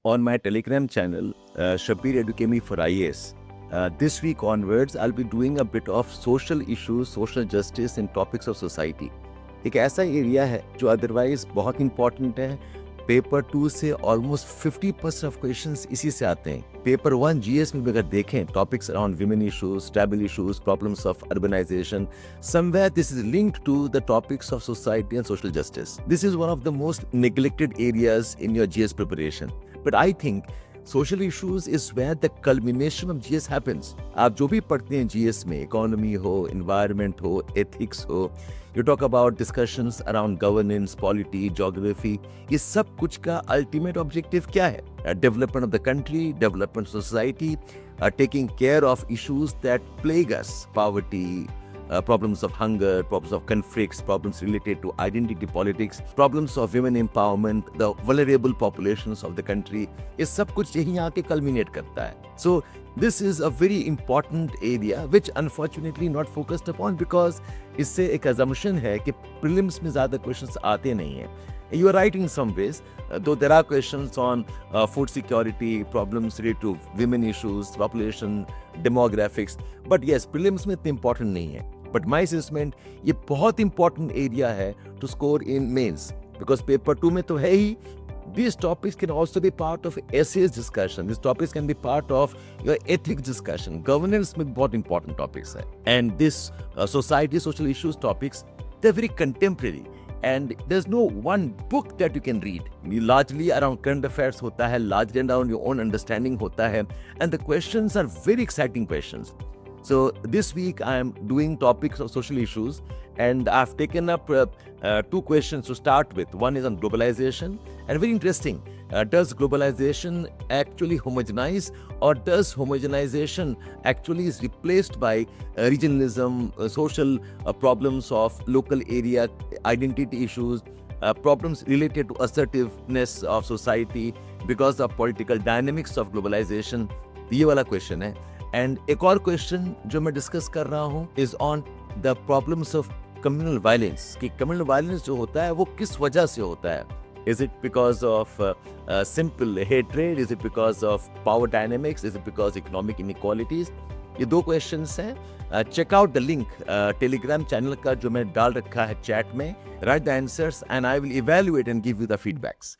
on my Telegram channel, Shabir Educami for IAS. This week onwards, I'll be doing a bit of social issues, social justice and topics of society. एक ऐसा area है जो otherwise बहुत important है. Paper 2 से almost 50% of questions इसी से आते हैं. पेपर 1 जीएस में भी अगर देखें, topics around women issues, tribal issues, problems of urbanisation, somewhere this is linked to the topics of society and social justice. This is one of the most neglected areas in your GS preparation. But I think social issues is where the culmination of GS happens. आप जो भी पढ़ते हैं GS में, economy हो, environment हो, ethics हो, you talk about discussions around governance, polity, geography, ये सब कुछ का ultimate objective क्या है? Development of the country, development of society, taking care of issues that plague us, poverty, problems of hunger, problems of conflicts, problems related to identity politics, problems of women empowerment, the vulnerable populations of the country. ये सब कुछ यहीं आके culminate करता है. So this is a very important area which unfortunately not focused upon because इससे एक assumption है कि prelims में ज़्यादा questions आते नहीं हैं. You are right in some ways, though there are questions on food security, problems related to women issues, population, demographics, but yes, prelims में इतने important नहीं है. But my assessment, ये बहुत important area है to score in mains, because paper 2 में तो है ही. These topics can also be part of essays discussion. These topics can be part of your ethics discussion. Governance में बहुत important topics है. And this society, social issues topics, they're very contemporary. And there's no one book that you can read. Largely around current affairs होता है, largely around your own understanding होता है. And the questions are very exciting questions. So this week I am doing topics of social issues and I've taken up 2 questions to start with. One is on globalization and very interesting. Does globalization actually homogenize or does homogenization actually is replaced by regionalism, social problems of local area, identity issues, problems related to assertiveness of society because of political dynamics of globalization? ये वाला question है. And एक और question जो मैं discuss कर रहा हूँ is on the problems of communal violence. कि कम्युनल वायलेंस जो होता है वो किस वजह से होता है. Is it because of simple hatred, is it because of power dynamics, is it because economic inequalities? ये 2 क्वेश्चंस हैं. Check out the link Telegram channel का जो मैं डाल रखा है चैट में. Write the answers and I will evaluate and give you the feedbacks.